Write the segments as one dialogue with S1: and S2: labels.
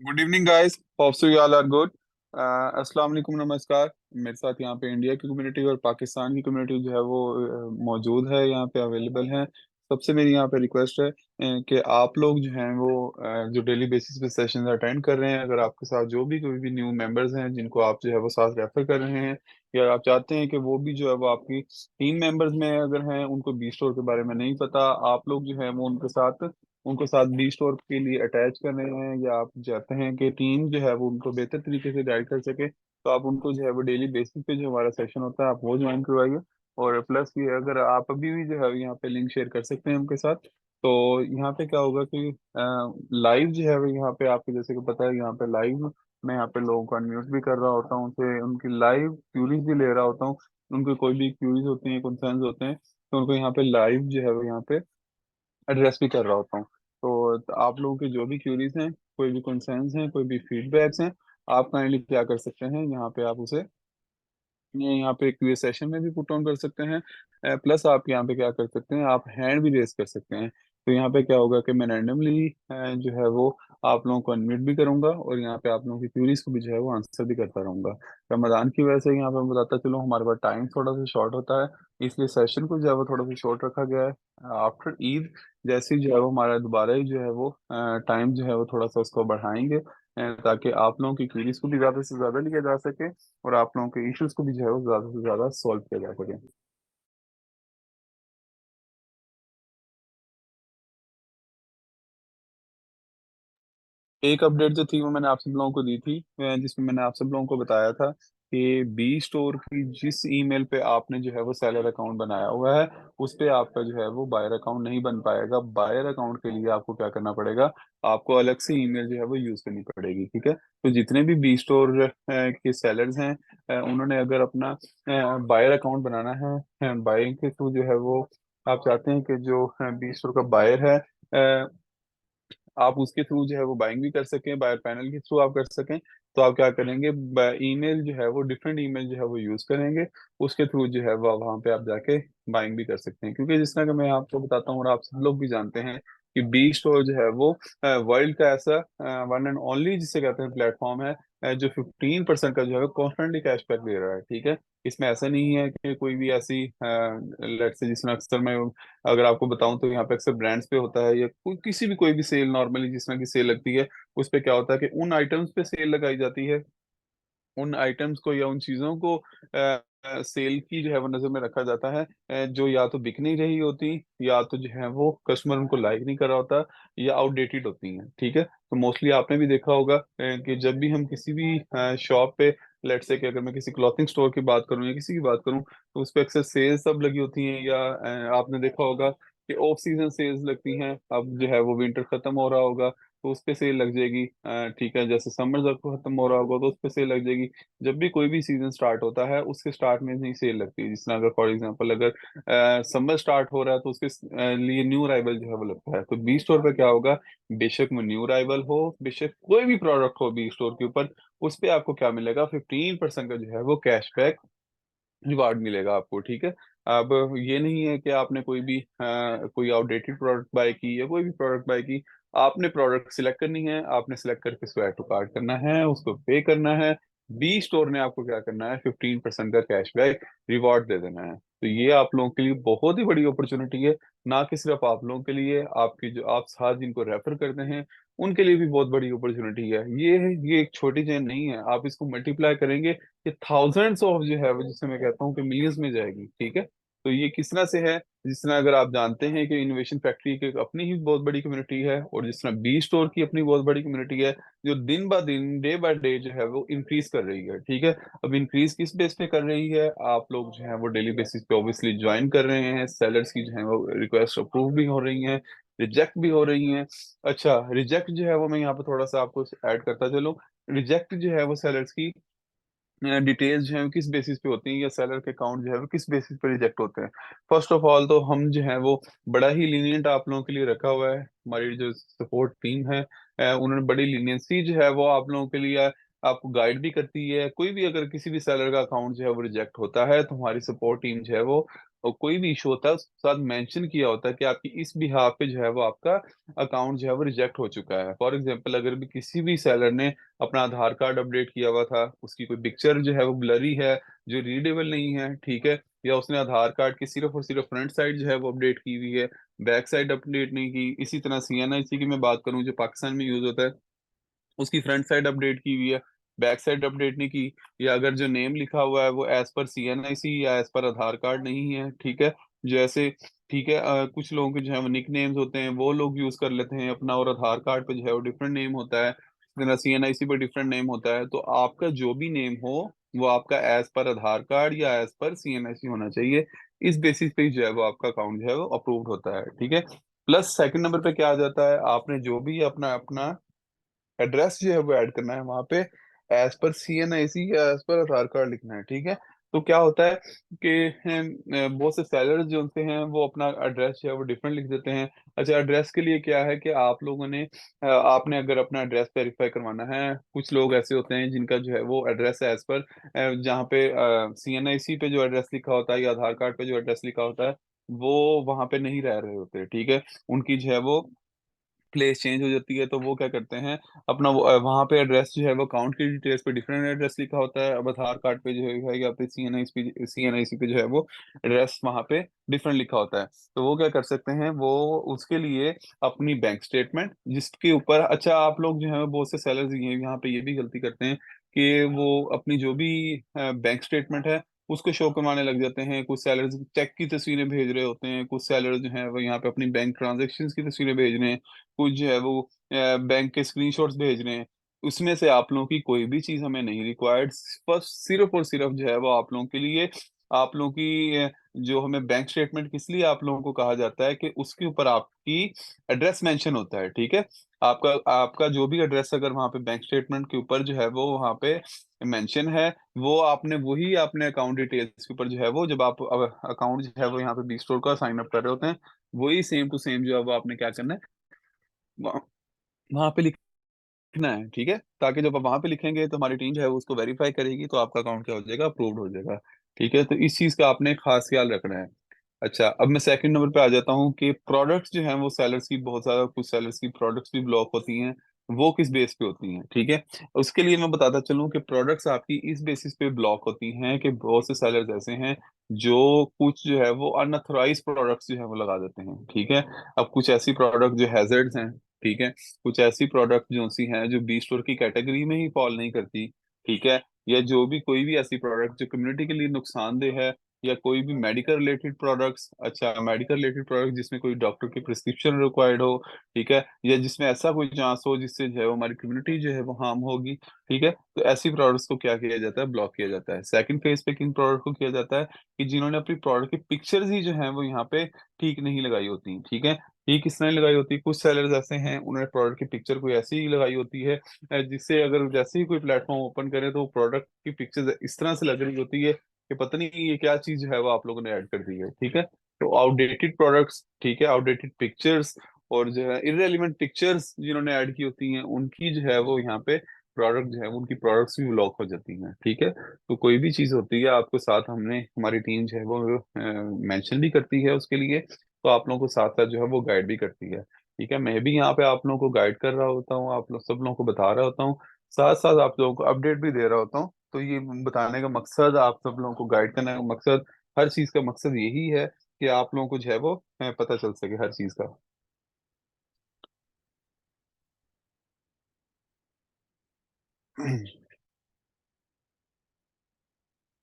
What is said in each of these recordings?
S1: Good evening guys, hope so you all are good. अस्सलाम वालेकुम, नमस्कार। मेरे साथ यहाँ पे इंडिया की कम्युनिटी और पाकिस्तान की कम्युनिटी जो है वो मौजूद है, यहाँ पे अवेलेबल है। सबसे मेरी यहाँ पे रिक्वेस्ट है कि आप लोग जो हैं वो जो डेली बेसिस पे सेशंस अटेंड कर रहे हैं, अगर आपके साथ जो भी कोई भी न्यू मेंबर्स हैं जिनको आप जो है वो साथ रेफर कर रहे हैं, या आप चाहते हैं कि वो भी जो है वो आपकी टीम मेंबर्स में अगर हैं, उनको बी स्टोर के बारे में नहीं पता, आप लोग जो है वो उनको साथ बी स्टोर के लिए अटैच कर रहे हैं, या आप चाहते हैं कि टीम जो है वो उनको बेहतर तरीके से गाइड कर सके, तो आप उनको जो है वो डेली बेसिस पे जो हमारा सेशन होता है आप वो ज्वाइन करवाइए। और प्लस ये, अगर आप अभी भी जो है यहाँ पे लिंक शेयर कर सकते हैं उनके साथ, तो यहाँ पे क्या होगा कि लाइव जो है वो यहाँ पे आपको जैसे कि पता है, यहाँ पे लाइव मैं यहाँ पे लोगों को अनम्यूट भी कर रहा होता हूँ, उनसे उनकी लाइव क्यूरीज भी ले रहा होता हूँ। उनकी कोई भी क्यूरीज होती हैं, कंसर्न्स होते हैं, तो उनको यहाँ पे लाइव जो है वो यहाँ पे एड्रेस भी कर रहा होता हूँ। तो आप लोगों की जो भी क्यूरीज हैं, कोई भी कंसर्न्स हैं, कोई भी फीडबैक्स हैं, आप काइंडली क्या कर सकते हैं, यहाँ पे आप उसे ये यहाँ पे क्यूए सेशन में भी पुट ऑन कर सकते हैं। प्लस आप यहाँ पे क्या कर सकते हैं, आप हैंड भी रेज कर सकते हैं। तो यहाँ पे क्या होगा कि मैं रैंडमली जो है वो आप लोगों को अनम्यूट भी करूंगा, और यहाँ पे आप लोगों की क्यूरीज को भी जो है वो आंसर भी करता रहूंगा। रमजान की वजह से यहाँ पे मैं बताता चलूँ, हमारे पास टाइम थोड़ा सा शॉर्ट होता है, इसलिए सेशन को जो है वो थोड़ा सा शॉर्ट रखा गया है। आफ्टर ईद जैसे ही जो है वो हमारा दोबारा ही जो है वो टाइम जो है वो थोड़ा सा उसको बढ़ाएंगे, ताकि आप लोगों की क्यूरीज को भी ज्यादा से ज्यादा लिया जा सके, और आप लोगों के इश्यूज को भी जो है वो ज्यादा से ज्यादा सॉल्व किया जा सके। एक अपडेट जो थी वो मैंने आप सब लोगों को दी थी, जिसमें मैंने आप सब लोगों को बताया था कि बी स्टोर की जिस ईमेल पे आपने जो है वो सेलर अकाउंट बनाया हुआ है, उस पे आपका जो है वो बायर अकाउंट नहीं बन पाएगा। बायर अकाउंट के लिए आपको क्या करना पड़ेगा, आपको अलग से ईमेल जो है वो यूज करनी पड़ेगी, ठीक है। तो जितने भी बी स्टोर के सेलर्स हैं, उन्होंने अगर अपना बायर अकाउंट बनाना है, बाइंग के थ्रू जो है वो आप चाहते हैं कि जो बी स्टोर का बायर है, आप उसके थ्रू जो है वो बाइंग भी कर सकें, बायर पैनल के थ्रू आप कर सकें, तो आप क्या करेंगे, ईमेल जो है वो डिफरेंट ईमेल जो है वो यूज करेंगे, उसके थ्रू जो है वो वहाँ पे आप जाके बाइंग भी कर सकते हैं। क्योंकि जिस तरह का मैं आपको बताता हूँ और आप सब लोग भी जानते हैं कि बी स्टोर जो है वो वर्ल्ड का ऐसा वन एंड ओनली जिसे कहते हैं प्लेटफॉर्म है, जो 15% का जो है कॉन्स्टेंटली कैशबैक दे रहा है, ठीक है। इसमें ऐसा नहीं है कि कोई भी ऐसी लेट से, जिसमें अक्सर मैं अगर आपको बताऊं तो यहाँ पे अक्सर ब्रांड्स पे होता है, या किसी भी कोई भी सेल नॉर्मली जिस तरह की सेल लगती है, उस पे क्या होता है कि उन आइटम्स पे सेल लगाई जाती है, उन आइटम्स को या उन चीजों को सेल की जो है वो नजर में रखा जाता है, जो या तो बिक नहीं रही होती, या तो जो है वो कस्टमर उनको लाइक नहीं कर रहा होता, या आउटडेटेड होती हैं, ठीक है। तो मोस्टली आपने भी देखा होगा कि जब भी हम किसी भी शॉप पे, लेट्स से कि अगर मैं किसी क्लॉथिंग स्टोर की बात करूं या किसी की बात करूं, तो उस पे अक्सर सेल्स सब लगी होती हैं, या आपने देखा होगा कि ऑफ सीजन सेल्स लगती हैं। अब जो है वो विंटर खत्म हो रहा होगा, तो उस पे सेल लग जाएगी, ठीक है। जैसे समर जब खत्म हो रहा होगा तो उस पे सेल लग जाएगी। जब भी कोई भी सीजन स्टार्ट होता है उसके स्टार्ट में ही सेल लगती है। जिस तरह अगर फॉर एग्जांपल अगर समर स्टार्ट हो रहा है तो उसके लिए न्यू अराइवल जो है वो लगता है। तो बी स्टोर पे क्या होगा, बेशक में न्यू अराइवल हो, बेशक कोई भी प्रोडक्ट हो बी स्टोर के ऊपर, उस पे आपको क्या मिलेगा, 15% का जो है वो कैशबैक रिवार्ड मिलेगा आपको, ठीक है। अब ये नहीं है कि आपने कोई आउटडेटेड प्रोडक्ट बाय की या कोई भी प्रोडक्ट बाय की, आपने प्रोडक्ट सिलेक्ट करनी है, आपने सिलेक्ट करके उसको ऐड टू कार्ट करना है, उसको पे करना है। बी स्टोर ने आपको क्या करना है, 15% का कैशबैक रिवॉर्ड दे देना है। तो ये आप लोगों के लिए बहुत ही बड़ी अपॉर्चुनिटी है, ना कि सिर्फ आप लोगों के लिए, आपकी जो आप साथ जिनको रेफर करते हैं उनके लिए भी बहुत बड़ी अपॉर्चुनिटी है। ये एक छोटी चेन नहीं है, आप इसको मल्टीप्लाई करेंगे, ये थाउजेंड्स ऑफ जो है वो, जिसे मैं कहता हूँ कि मिलियंस में जाएगी, ठीक है। तो ये किस तरह से है, जिस तरह अगर आप जानते हैं कि इनोवेशन फैक्ट्री की अपनी ही बहुत बड़ी कम्युनिटी है, और जिस तरह बी स्टोर की अपनी बहुत बड़ी कम्युनिटी है, जो दिन ब दिन डे बाय डे जो है वो इंक्रीज कर रही है, ठीक है। अब इंक्रीज किस बेस पे कर रही है, आप लोग जो है वो डेली बेसिस पे ऑब्वियसली ज्वाइन कर रहे हैं, सेलर्स की जो है वो रिक्वेस्ट अप्रूव भी हो रही हैं, रिजेक्ट भी हो रही हैं। अच्छा, रिजेक्ट जो है वो मैं यहाँ पे थोड़ा सा आपको ऐड करता चलूँ। रिजेक्ट जो है वो सेलर्स की डिटेल्स जो है वो किस बेसिस पे होती हैं, या सेलर के अकाउंट जो है वो किस बेसिस पे रिजेक्ट होते हैं। फर्स्ट ऑफ ऑल तो हम जो है वो बड़ा ही लीनियंट आप लोगों के लिए रखा हुआ है, हमारी जो सपोर्ट टीम है, उन्होंने बड़ी लीनियंसी जो है वो आप लोगों के लिए आपको गाइड भी करती है। कोई भी अगर किसी भी सेलर का अकाउंट जो है वो रिजेक्ट होता है, तो हमारी सपोर्ट टीम जो है वो और कोई भी इशू होता है उसके साथ मेंशन किया होता है कि आपकी इस बिहाफ पे जो है वो आपका अकाउंट जो है वो रिजेक्ट हो चुका है। फॉर एग्जांपल, अगर भी किसी भी सेलर ने अपना आधार कार्ड अपडेट किया हुआ था, उसकी कोई पिक्चर जो है वो ब्लरी है, जो रीडेबल नहीं है, ठीक है, या उसने आधार कार्ड की सिर्फ और सिर्फ फ्रंट साइड जो है वो अपडेट की हुई है, बैक साइड अपडेट नहीं की। इसी तरह सीएनआईसी की मैं बात करूं जो पाकिस्तान में यूज होता है, उसकी फ्रंट साइड अपडेट की हुई है, बैक साइड अपडेट नहीं की, या अगर जो नेम लिखा हुआ है वो एज पर सीएनआईसी या एज पर आधार कार्ड नहीं है, ठीक है, जैसे, ठीक है, कुछ लोगों के जो है वो निक नेम्स होते हैं वो लोग यूज कर लेते हैं अपना, और आधार कार्ड पे जो है वो डिफरेंट नेम होता है, सीएनआईसी पे डिफरेंट नेम होता है। तो आपका जो भी नेम हो वो आपका एज पर आधार कार्ड या एज पर सीएनआईसी होना चाहिए। इस बेसिस पे ही जो है वो आपका अकाउंट जो है वो अप्रूव्ड होता है, ठीक है। प्लस सेकंड नंबर पे क्या आ जाता है, आपने जो भी अपना अपना एड्रेस जो है वो ऐड करना है वहां पे, एज पर सीएनआईसी या एज पर आधार कार्ड लिखना है, ठीक है। तो क्या होता है कि बहुत से सेलर्स जो होते हैं वो अपना एड्रेस जो है वो डिफरेंट लिख देते हैं। अच्छा, एड्रेस के लिए क्या है कि आप लोगों ने आपने अगर अपना एड्रेस वेरीफाई करवाना है, कुछ लोग ऐसे होते हैं जिनका जो है वो एड्रेस है एज पर जहाँ पे सीएनआईसी पे जो एड्रेस लिखा होता है या आधार कार्ड पे जो एड्रेस लिखा होता है वो वहां पे नहीं रह रहे होते, ठीक है। उनकी जो है वो प्लेस चेंज हो जाती है, तो वो क्या करते हैं, अपना वो वहाँ पे एड्रेस जो है वो अकाउंट की डिटेल्स पे डिफरेंट एड्रेस लिखा होता है, अब आधार कार्ड पे जो है या फिर सीएनआईसी पे जो है वो एड्रेस वहाँ पे डिफरेंट लिखा होता है। तो वो क्या कर सकते हैं, वो उसके लिए अपनी बैंक स्टेटमेंट जिसके ऊपर, अच्छा आप लोग जो है बहुत से सेलर्स ये यहाँ पे ये भी गलती करते हैं कि वो अपनी जो भी बैंक स्टेटमेंट है उसको शो करवाने लग जाते हैं। कुछ सेलर्स चेक की तस्वीरें भेज रहे होते हैं, कुछ सेलर जो है वो यहाँ पे अपनी बैंक ट्रांजेक्शन्स की तस्वीरें भेज रहे हैं, कुछ जो है वो बैंक के स्क्रीनशॉट्स भेज रहे हैं। उसमें से आप लोगों की कोई भी चीज हमें नहीं रिक्वायर्ड, बस सिर्फ और सिर्फ जो है वो आप लोगों के लिए, आप लोगों की जो हमें बैंक स्टेटमेंट किस लिए आप लोगों को कहा जाता है कि उसके ऊपर आपकी एड्रेस मेंशन होता है, ठीक है। आपका आपका जो भी एड्रेस अगर वहाँ पे बैंक स्टेटमेंट के ऊपर जो है वो वहाँ पे मेंशन है, वो आपने वही अपने अकाउंट डिटेल्स के ऊपर जो है वो, जब आप अकाउंट जो है वो यहाँ पे बी स्टोर का साइन अप कर रहे होते हैं, वही सेम टू सेम जो है वो आपने क्या करना है, वहां पे लिखना है, ठीक है। ताकि जब आप वहां पे लिखेंगे तो हमारी टीम जो है वो उसको वेरीफाई करेगी, तो आपका अकाउंट क्या हो जाएगा, अप्रूव्ड हो जाएगा, ठीक है। तो इस चीज का आपने खास ख्याल रखना है। अच्छा, अब मैं सेकंड नंबर पे आ जाता हूँ कि प्रोडक्ट्स जो हैं वो सेलर्स की बहुत ज्यादा, कुछ सेलर्स की प्रोडक्ट्स भी ब्लॉक होती हैं। वो किस बेस पे होती हैं, ठीक है। उसके लिए मैं बताता चलूँ कि प्रोडक्ट्स आपकी इस बेसिस पे ब्लॉक होती हैं कि बहुत से सेलर्स ऐसे हैं जो कुछ जो है वो अनअथोराइज प्रोडक्ट्स जो है वो लगा देते हैं, ठीक है। अब कुछ ऐसी प्रोडक्ट जो हैजर्ड्स हैं, ठीक है, कुछ ऐसी प्रोडक्ट जो सी हैं जो बी स्टोर की कैटेगरी में ही फॉल नहीं करती, ठीक है, या जो भी कोई भी ऐसी प्रोडक्ट जो कम्युनिटी के लिए नुकसानदेह है, या कोई भी मेडिकल रिलेटेड प्रोडक्ट्स, अच्छा मेडिकल रिलेटेड प्रोडक्ट जिसमें कोई डॉक्टर की प्रिस्क्रिप्शन रिक्वायर्ड हो, ठीक है, या जिसमें ऐसा कोई चांस हो जिससे जो है वो हमारी कम्युनिटी जो है वो हार्म होगी, ठीक है, तो ऐसी प्रोडक्ट्स को क्या किया जाता है, ब्लॉक किया जाता है। सेकंड फेज पे किन प्रोडक्ट को किया जाता है कि जिन्होंने अपनी प्रोडक्ट की पिक्चर्स ही जो है वो यहाँ पे ठीक नहीं लगाई होती, ठीक है। ठीक किस तरह लगाई होती है, कुछ सेलर्स ऐसे हैं उन्होंने प्रोडक्ट की पिक्चर कोई ऐसी ही लगाई होती है जिससे अगर जैसे ही कोई प्लेटफॉर्म ओपन करे तो प्रोडक्ट की पिक्चर इस तरह से लग रही होती है कि पता नहीं ये क्या चीज है वो आप लोगों ने ऐड कर दी है, ठीक है। तो आउटडेटेड प्रोडक्ट्स, ठीक है, आउटडेटेड पिक्चर्स, और जो है इररेलेवेंट पिक्चर्स जिन्होंने ऐड की होती हैं उनकी जो है वो यहाँ पे प्रोडक्ट जो है उनकी प्रोडक्ट्स भी ब्लॉक हो जाती हैं, ठीक है। तो कोई भी चीज होती है आपको साथ हमने, हमारी टीम जो है वो मेंशन भी करती है उसके लिए, तो आप लोगों को साथ साथ जो है वो गाइड भी करती है, ठीक है। मैं भी यहाँ पे आप लोगों को गाइड कर रहा होता हूँ, आप लोग सब लोगों को बता रहा होता हूँ, साथ साथ आप लोगों को अपडेट भी दे रहा होता हूँ। तो ये बताने का मकसद, आप सब लोगों को गाइड करने का मकसद, हर चीज का मकसद यही है कि आप लोगों को जो है वो पता चल सके हर चीज का।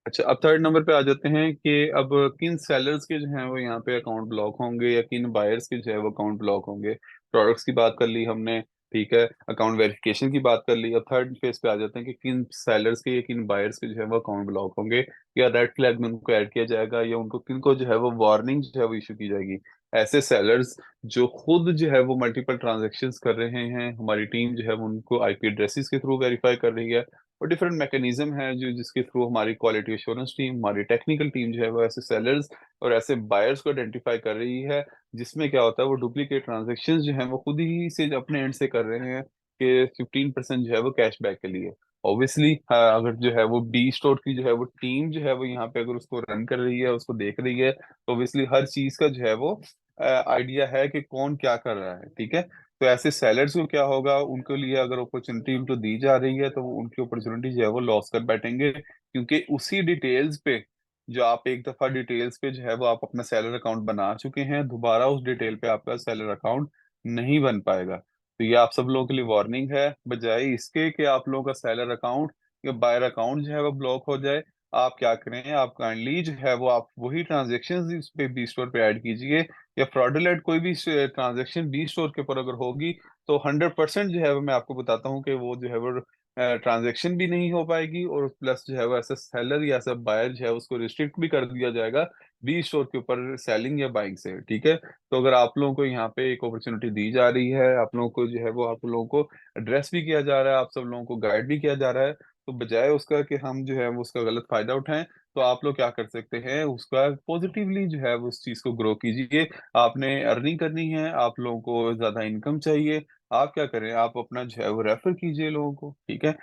S1: अच्छा, अब थर्ड नंबर पे आ जाते हैं कि अब किन सेलर्स के जो हैं वो यहाँ पे अकाउंट ब्लॉक होंगे या किन बायर्स के जो है वो अकाउंट ब्लॉक होंगे। प्रोडक्ट्स की बात कर ली हमने, ठीक है, अकाउंट वेरिफिकेशन की बात कर ली। अब थर्ड फेज पे आ जाते हैं कि किन सेलर्स के या किन बायर्स के जो है वो अकाउंट ब्लॉक होंगे, या रेड फ्लैग में उनको ऐड किया जाएगा, या उनको किनको जो है वो वार्निंग जो है वो इशू की जाएगी। ऐसे सेलर्स जो खुद जो है वो मल्टीपल ट्रांजेक्शन्स कर रहे हैं, हमारी टीम जो है वो उनको आईपी एड्रेसेस के थ्रू वेरीफाई कर रही है, और डिफरेंट मैकेनिज्म है जो जिसके थ्रू हमारी क्वालिटी एश्योरेंस टीम, हमारी टेक्निकल टीम जो है वो ऐसे सेलर्स और ऐसे बायर्स को आइडेंटिफाई कर रही है, जिसमें क्या होता है वो डुप्लीकेट ट्रांजेक्शन जो है वो खुद ही से अपने एंड से कर रहे हैं कि 15% जो है वो कैशबैक के लिए। ऑब्वियसली अगर जो है वो बी स्टोर की जो है वो टीम जो है वो यहाँ पे अगर उसको रन कर रही है, उसको देख रही है, तो ऑब्वियसली हर चीज का जो है वो आइडिया है कि कौन क्या कर रहा है, ठीक है। तो ऐसे सेलर्स को क्या होगा, उनके लिए अगर अपॉर्चुनिटी उनको दी जा रही है तो वो उनकी अपॉर्चुनिटी जो है वो लॉस कर बैठेंगे, क्योंकि उसी डिटेल्स पे जो आप एक दफा डिटेल्स पे जो है वो आप अपना सेलर अकाउंट बना चुके हैं, दोबारा उस डिटेल पे आपका सेलर अकाउंट नहीं बन पाएगा। तो ये आप सब लोगों के लिए वार्निंग है, बजाय इसके कि आप लोगों का सेलर अकाउंट या बायर अकाउंट जो है वो ब्लॉक हो जाए, आप क्या करें, आप काइंडली जो है वो आप वही ट्रांजेक्शन इस पे बी स्टोर पे ऐड कीजिए, या फ्रॉडुलेंट कोई भी ट्रांजेक्शन बी स्टोर के ऊपर अगर होगी तो 100% जो है वो मैं आपको बताता हूँ कि वो जो है वो ट्रांजेक्शन भी नहीं हो पाएगी, और प्लस जो है वो ऐसा सेलर या ऐसा बायर जो है उसको रिस्ट्रिक्ट भी कर दिया जाएगा बी स्टोर के ऊपर सेलिंग या बाइंग से, ठीक है। तो अगर आप लोगों को यहाँ पे एक अपॉर्चुनिटी दी जा रही है, आप लोगों को जो है वो आप लोगों को एड्रेस भी किया जा रहा है, आप सब लोगों को गाइड भी किया जा रहा है, तो बजाय उसका कि हम जो है वो उसका गलत फायदा उठाएं, तो आप लोग क्या कर सकते हैं, उसका पॉजिटिवली जो है वो उस चीज को ग्रो कीजिए। आपने अर्निंग करनी है, आप लोगों को ज्यादा इनकम चाहिए, आप क्या करें, आप अपना जो है वो रेफर कीजिए लोगों को, ठीक है।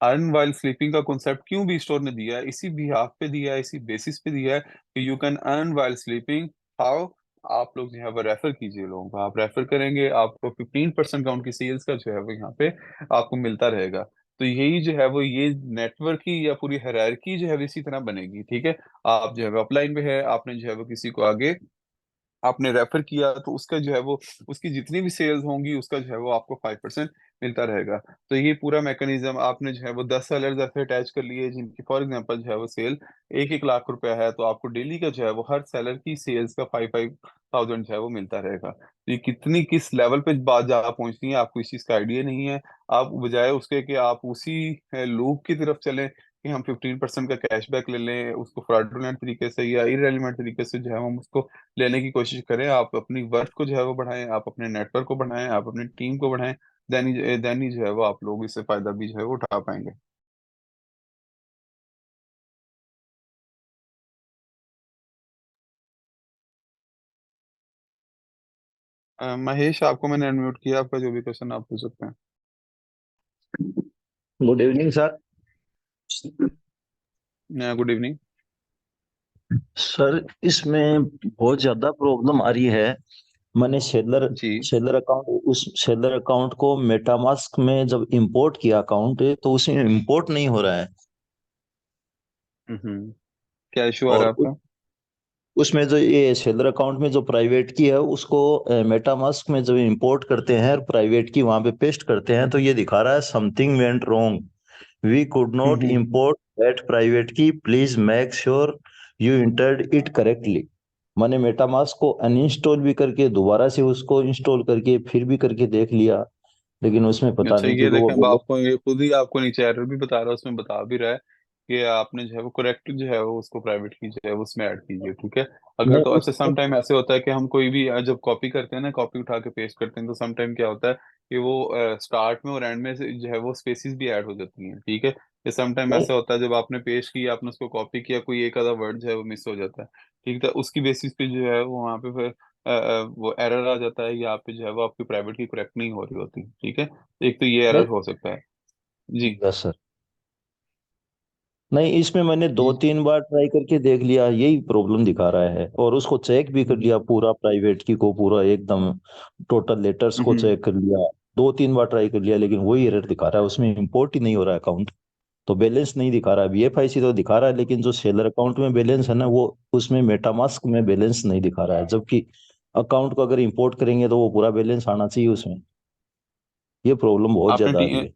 S1: अर्न वाइल स्लीपिंग का कॉन्सेप्ट क्यों बी स्टोर ने दिया है, इसी बिहाफ पे दिया है, इसी बेसिस पे दिया है कि you can earn while sleeping. How? आप लोग जो है वो रेफर कीजिए लोगों को, आप रेफर करेंगे, आपको 15% का उनकी सेल्स का जो है वो यहाँ पे आपको मिलता रहेगा। तो यही जो है वो ये नेटवर्क की या पूरी हायरार्की जो है वो इसी तरह बनेगी, ठीक है। आप जो है वो अपलाइन में है, आपने जो है वो किसी को आगे आपने रेफर किया, तो उसका जो है वो उसकी जितनी भी सेल्स होंगी उसका जो है वो आपको 5% मिलता रहेगा। तो ये पूरा मैकेनिज्म आपने जो है वो 10 सेलर्स ऐसे अटैच कर लिए जिनकी फॉर एग्जांपल जो है वो सेल 1-1 लाख रुपया है, तो आपको डेली का जो है वो हर सेलर की सेल्स का 5-5 थाउजेंड जो है वो मिलता रहेगा। तो ये कितनी किस लेवल पे बात जा पहुंचती है आपको इस चीज का आइडिया नहीं है। आप बजाय उसके कि आप उसी लूप की तरफ चलें कि हम 15% का कैशबैक ले लें, उसको फ्रॉडुलेंट तरीके से या इरेलीवेंट तरीके से जो है हम उसको लेने की कोशिश करें, आप अपनी वर्थ को जो है वो बढ़ाएं, आप अपने नेटवर्क को बढ़ाएं, आप अपनी टीम को बढ़ाएं, देन ही जो है वो आप लोग इससे फायदा भी जो है वो उठा पाएंगे। महेश, आपको मैंने अनम्यूट किया, आपका जो भी क्वेश्चन आप पूछ सकते हैं।
S2: Good evening sir.
S1: Good evening.
S2: Sir इसमें बहुत ज्यादा प्रॉब्लम आ रही है। मैंने सेलर
S1: जी।
S2: सेलर अकाउंट उस सेलर अकाउंट को मेटामास्क में जब इंपोर्ट किया अकाउंट तो उसमें इंपोर्ट नहीं हो रहा है।
S1: क्या इशू आ रहा
S2: और
S1: है आपका?
S2: उसमें जो ये सेलर अकाउंट में जो प्राइवेट की है उसको मेटामास्क में जब इंपोर्ट करते हैं और प्राइवेट की वहां पे पेस्ट करते हैं तो ये दिखा रहा है something went wrong, we could not
S1: hmm.
S2: Import that private key, please make sure you entered it correctly. मैंने मेटामास्क को अनइंस्टॉल भी करके दोबारा से उसको इंस्टॉल करके फिर भी करके देख लिया, लेकिन उसमें पता
S1: अच्छा,
S2: नहीं
S1: ये
S2: क्योंकि वो
S1: देखें, अब आपको ये खुद ही आपको नीचे एरर भी बता रहा है, उसमें बता भी रहा है कि आपने जो है वो करेक्ट जो है वो उसको प्राइवेट की जो है वो उसमें ऐड कीजिए, ठीक है। अगर
S2: मैं
S1: तो अच्छा,
S2: उसको
S1: सम टाइम ऐसे होता है कि हम कोई भी जब कॉपी करते हैं ना, कॉपी उठा के पेस्ट करते हैं, तो सम टाइम क्या होता है कि वो स्टार्ट में और एंड में से जो है वो स्पेसिस भी ऐड हो जाती हैं, ठीक है। ये सम टाइम
S2: नहीं
S1: ऐसा होता है जब आपने पेस्ट किया, आपने उसको कॉपी किया, कोई एक आधा वर्ड जो है वो मिस हो जाता है, ठीक है, उसकी बेसिस पे जो है वो वहाँ पे फिर वो एरर आ जाता है, या पे जो है वो आपकी प्राइवेट की करेक्ट नहीं हो रही होती, ठीक है। एक तो ये
S2: नहीं
S1: एरर हो सकता है। जी।
S2: Yes sir. नहीं इसमें मैंने दो
S1: जी।
S2: तीन बार ट्राई करके देख लिया, यही प्रॉब्लम दिखा रहा है, और उसको चेक भी कर
S1: हम्म।
S2: लिया पूरा प्राइवेट की को पूरा एकदम टोटल लेटर्स को
S1: हम्म।
S2: चेक कर लिया। दो तीन बार ट्राई कर लिया लेकिन वही एरर दिखा रहा है, उसमें इंपोर्ट ही नहीं हो रहा है अकाउंट। तो बैलेंस नहीं दिखा रहा है, बीएफआईसी तो दिखा रहा है लेकिन जो सेलर अकाउंट में बैलेंस है ना वो उसमें मेटामास्क में बैलेंस नहीं दिखा रहा है, जबकि अकाउंट को अगर इंपोर्ट करेंगे तो वो पूरा बैलेंस आना चाहिए उसमें। ये प्रॉब्लम बहुत
S1: आपने
S2: ज्यादा आ रही है।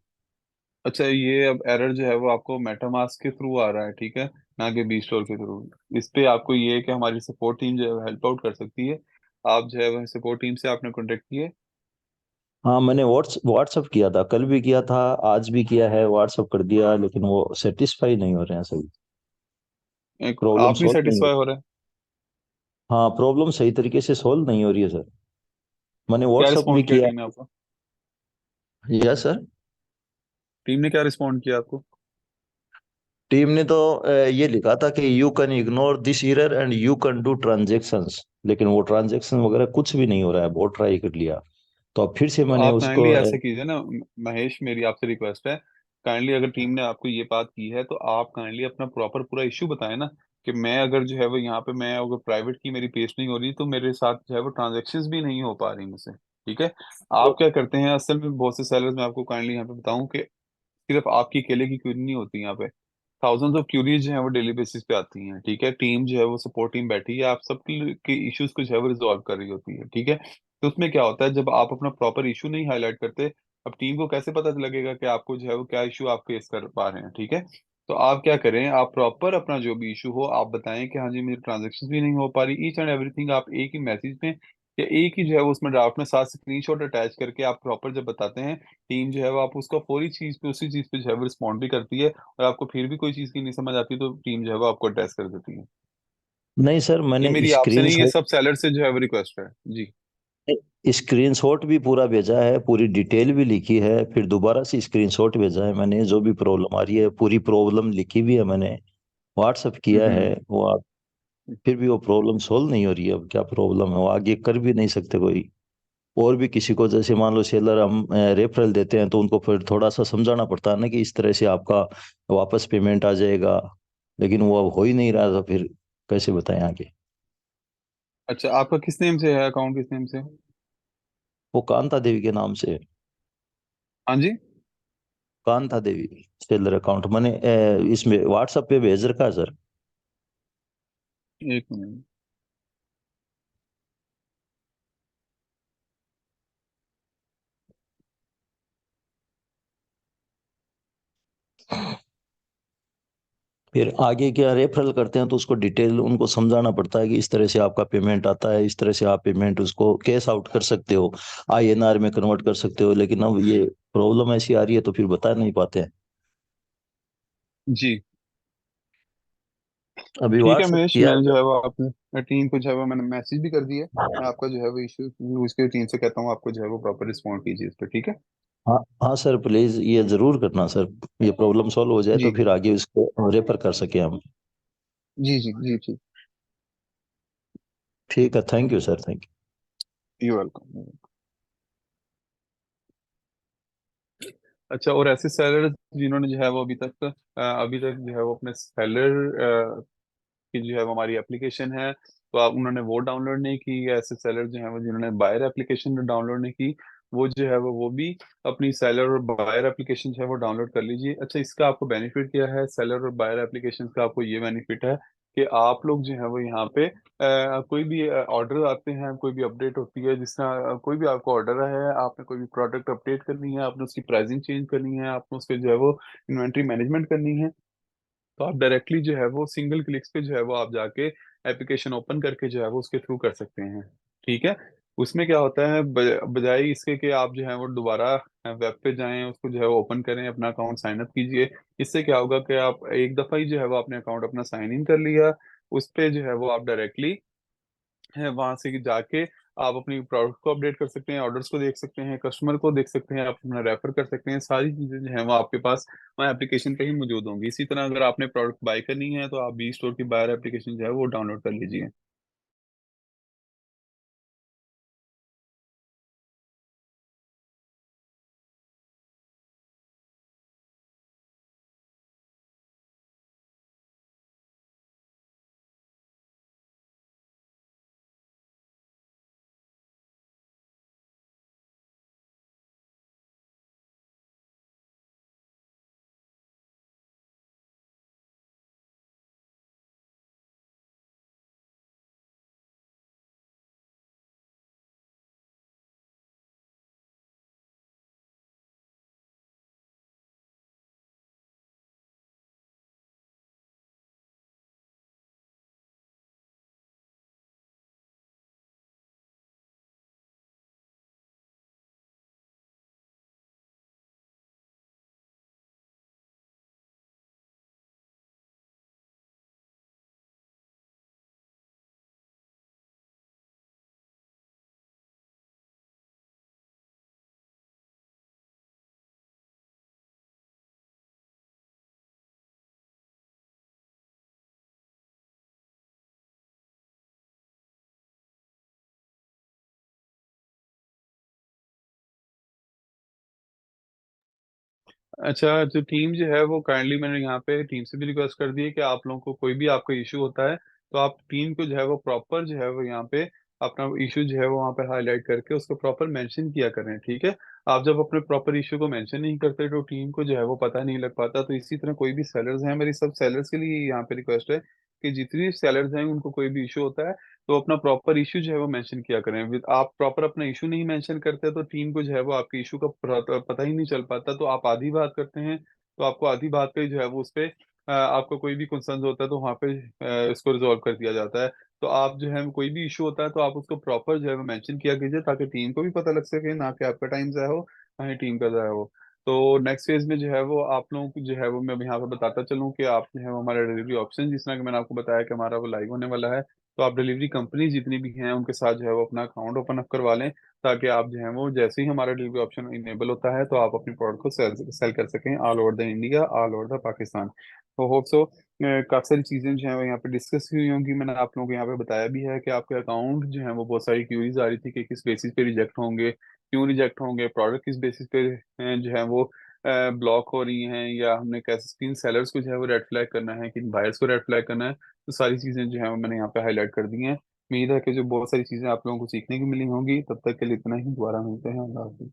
S1: अच्छा, ये अब एरर जो है वो आपको मेटामास्क के थ्रू आ रहा है, ठीक है, ना कि बी स्टोर के थ्रू। इस पे आपको ये है कि हमारी सपोर्ट टीम जो है हेल्प आउट कर सकती है। आप जो है वह सपोर्ट टीम से आपने कॉन्टेक्ट किए?
S2: हाँ मैंने व्हाट्सअप किया था, कल भी किया था, आज भी किया है, व्हाट्सअप कर दिया, लेकिन वो सेटिस्फाई नहीं हो रहे हैं सही। प्रॉब्लम
S1: आप नहीं
S2: सॉल्व नहीं हो
S1: सेटिस्फाई हो रहे?
S2: हाँ प्रॉब्लम सही तरीके से सॉल्व नहीं हो रही है सर। मैंने
S1: क्या
S2: व्हाट्सअप भी
S1: रिस्पॉन्ड किया
S2: किया।
S1: टीम ने आपको?
S2: Yes sir.
S1: टीम ने क्या रिस्पॉन्ड किया आपको?
S2: टीम ने तो ये लिखा था कि you can ignore this error and you can do transactions, लेकिन वो ट्रांजेक्शन वगैरह कुछ भी नहीं हो रहा है, बहुत ट्राई कर लिया। तो अब फिर से
S1: तो
S2: मैंने
S1: आप
S2: उसको
S1: काइंडली ऐसे कीजिए ना, महेश, मेरी आपसे रिक्वेस्ट है काइंडली अगर टीम ने आपको ये बात की है तो आप काइंडली अपना प्रॉपर पूरा इश्यू बताएं ना, कि मैं अगर जो है वो यहाँ पे, मैं अगर प्राइवेट की मेरी पेस्ट नहीं हो रही तो मेरे साथ जो है वो ट्रांजेक्शन्स भी नहीं हो पा रही मुझसे। ठीक है। आप क्या करते हैं असल में, बहुत से सेलर्स, मैं आपको काइंडली यहाँ पे बताऊं कि सिर्फ आपकी अकेले की क्वेरी नहीं होती यहाँ पे, थाउजेंड्स ऑफ क्यूरीज जो है वो डेली बेसिस पे आती हैं। ठीक है। टीम जो है वो सपोर्ट टीम बैठी है, आप सबकी के इश्यूज को जो है वो रिजॉल्व कर रही होती है। ठीक है। तो उसमें क्या होता है, जब आप अपना प्रॉपर इशू नहीं हाईलाइट करते, अब टीम को कैसे पता लगेगा कि आपको जो है वो क्या इशू आप फेस कर पा रहे हैं। ठीक है। तो आप क्या करें, आप प्रॉपर अपना जो भी इशू हो आप बताएं कि हाँ जी मेरी ट्रांजेक्शन भी नहीं हो पा रही, ईच एंड एवरीथिंग आप एक ही मैसेज में या एक ही जो है वो उसमें ड्राफ्ट में साथ स्क्रीनशॉट अटैच करके आप प्रॉपर जब बताते हैं, टीम जो है वो आप उसका फौरी चीज पे, उसी चीज पे जो है वो रिस्पॉन्ड भी करती है। और आपको फिर भी कोई चीज की नहीं समझ आती तो टीम जो है वो आपको एड्रेस कर देती है।
S2: नहीं सर,
S1: ये
S2: मैंने
S1: मेरी आपसे
S2: स्क्रीन
S1: नहीं, ये सब सेलर से जो है वो रिक्वेस्ट है जी।
S2: स्क्रीनशॉट भी पूरा भेजा है, पूरी डिटेल भी लिखी है, फिर दोबारा से स्क्रीनशॉट भेजा है मैंने, जो भी प्रॉब्लम आ रही है पूरी प्रॉब्लम लिखी भी है मैंने, व्हाट्सअप किया है
S1: हम्म।
S2: वो आप। फिर भी वो प्रॉब्लम सोल्व नहीं हो रही है। अब क्या प्रॉब्लम है, वो आगे कर भी नहीं सकते कोई। और भी किसी को, जैसे मान लो सेलर हम रेफरल देते हैं, तो उनको फिर थोड़ा सा समझाना पड़ता है ना कि इस तरह से आपका वापस पेमेंट आ जाएगा, लेकिन वो अब हो ही नहीं रहा, तो फिर कैसे बताएं आगे।
S1: अच्छा, आपका किस नेम से है अकाउंट, किस नेम से?
S2: वो कांता देवी के नाम से।
S1: हाँ जी।
S2: कांता देवी सेलर अकाउंट मैंने इसमें व्हाट्सएप पे भेज रखा है सर।
S1: एक मिनट।
S2: फिर आगे क्या रेफरल करते हैं तो उसको डिटेल उनको समझाना पड़ता है कि इस तरह से आपका पेमेंट आता है, इस तरह से आप पेमेंट उसको कैश आउट कर सकते हो, आईएनआर में कन्वर्ट कर सकते हो, लेकिन अब ये प्रॉब्लम ऐसी आ रही है तो फिर बता नहीं पाते हैं।
S1: जी
S2: अभी
S1: ठीक है
S2: व्हाट्सएप
S1: महेश,
S2: किया
S1: मैंने
S2: है।
S1: जो है वो आपने टीम को जो है वो मैंने मैसेज भी कर दिया। मैं आपका जो है वो इशू उसके टीम से कहता हूँ, आपको जो है वो प्रॉपर रिस्पॉन्ड कीजिए इस पर। ठीक है।
S2: हाँ हाँ सर, प्लीज ये जरूर करना सर। ये प्रॉब्लम सॉल्व हो जाए तो
S1: जी
S2: फिर
S1: जी
S2: आगे उसको रेफर कर सके हम।
S1: जी जी जी जी।
S2: ठीक है, thank you sir, thank
S1: you welcome. अच्छा, और ऐसे सेलर जिन्होंने जो है वो अभी तक जो है वो अपने सेलर की जो है वो हमारी एप्लीकेशन है, तो आप उन्होंने वो डाउनलोड नहीं की, या ऐसे सेलर जो है वो जिन्होंने बायर एप्लीकेशन डाउनलोड नहीं की, वो जो है वो भी अपनी सेलर और बायर एप्लीकेशन जो है वो डाउनलोड कर लीजिए। अच्छा, इसका आपको बेनिफिट क्या है, सेलर और बायर एप्लीकेशन का आपको ये बेनिफिट है कि आप लोग जो है वो यहाँ पे कोई भी ऑर्डर आते हैं, कोई भी अपडेट होती है, जिस तरह कोई भी आपको ऑर्डर है, आपने कोई भी प्रोडक्ट अपडेट करनी है, आपने उसकी प्राइसिंग चेंज करनी है, आपने उसके जो है वो इन्वेंट्री मैनेजमेंट करनी है, तो आप डायरेक्टली जो है वो सिंगल क्लिक्स पे जो है वो आप जाके एप्लीकेशन ओपन करके जो है वो उसके थ्रू कर सकते हैं। ठीक है। उसमें क्या होता है, बजाय इसके कि आप जो है वो दोबारा वेब पे जाएं, उसको जो है वो ओपन करें, अपना अकाउंट साइन अप कीजिए, इससे क्या होगा कि आप एक दफ़ा ही जो है वो आपने अकाउंट अपना साइन इन कर लिया, उस पे जो है वो आप डायरेक्टली है वहां से जाके आप अपनी प्रोडक्ट को अपडेट कर सकते हैं, ऑर्डर्स को देख सकते हैं, कस्टमर को देख सकते हैं, आप अपना रेफर कर सकते हैं, सारी चीजें जो है वो आपके पास वहाँ एप्लीकेशन पे ही मौजूद होंगी। इसी तरह अगर आपने प्रोडक्ट बाय करनी है तो आप बी स्टोर की बायर एप्लीकेशन जो है वो डाउनलोड कर लीजिए। अच्छा, जो टीम जो है वो काइंडली मैंने यहाँ पे टीम से भी रिक्वेस्ट कर दी है कि आप लोगों को कोई भी आपका इशू होता है तो आप टीम को जो है वो प्रॉपर जो है वो यहाँ पे अपना इशू जो है वो वहाँ पे हाईलाइट करके उसको प्रॉपर मेंशन किया करें, ठीक है। आप जब अपने प्रॉपर इशू को मेंशन नहीं करते तो टीम को जो है वो पता नहीं लग पाता। तो इसी तरह कोई भी सेलर्स हैं, मेरी सब सेलर्स के लिए यहाँ पे रिक्वेस्ट है कि जितने सेलर्स हैं उनको कोई भी इशू होता है तो अपना प्रॉपर इशू जो है वो मेंशन किया करें। आप प्रॉपर अपना इशू नहीं मेंशन करते तो टीम को जो है वो आपके इशू का पता ही नहीं चल पाता। तो आप आधी बात करते हैं तो आपको आधी बात पे जो है वो उस पे आपको कोई भी कंसर्न होता है तो वहाँ पे इसको रिजॉल्व कर दिया जाता है। तो आप जो है कोई भी इशू होता है तो आप उसको प्रॉपर जो है वो मेंशन किया कीजिए ताकि टीम को भी पता लग सके, ना कि आपका टाइम ज़ाया हो ना ही टीम का ज़ाया हो। तो नेक्स्ट फेज में जो है वो आप लोगों को जो है वो मैं यहाँ पे बताता चलूँ कि आप जो है वो हमारा डिलीवरी ऑप्शन, जिस तरह कि मैंने आपको बताया कि हमारा वो लाइव होने वाला है। तो आप डिलीवरी कंपनी जितनी भी हैं उनके साथ जो है वो अपना अकाउंट ओपन अप करवा लें ताकि आप जो है वो जैसे ही हमारा डिलीवरी ऑप्शन इनेबल होता है तो आप अपने प्रोडक्ट को सेल सेल कर सकें all over the India, all over the Pakistan. तो होप सो काफ़ी सारी चीज़ें जो है वो यहाँ पे डिस्कस हुई होंगी। मैंने आप लोगों को यहाँ पे बताया भी है कि आपके अकाउंट जो है वो बहुत सारी क्यूरीज आ रही थी कि किस बेसिस पे रिजेक्ट होंगे, क्यों रिजेक्ट होंगे, प्रोडक्ट किस बेसिस पे जो है वो ब्लॉक हो रही हैं, या हमने कैसे किन सेलर्स को जो है वो रेड फ्लैग करना है, किन बायर्स को रेड फ्लैग करना है। तो सारी चीज़ें जो है वो मैंने यहाँ पे हाईलाइट कर दी हैं। उम्मीद है कि जो बहुत सारी चीज़ें आप लोगों को सीखने की मिली होंगी। तब तक के लिए इतना ही, दोबारा मिलते हैं, अल्लाह हाफिज़।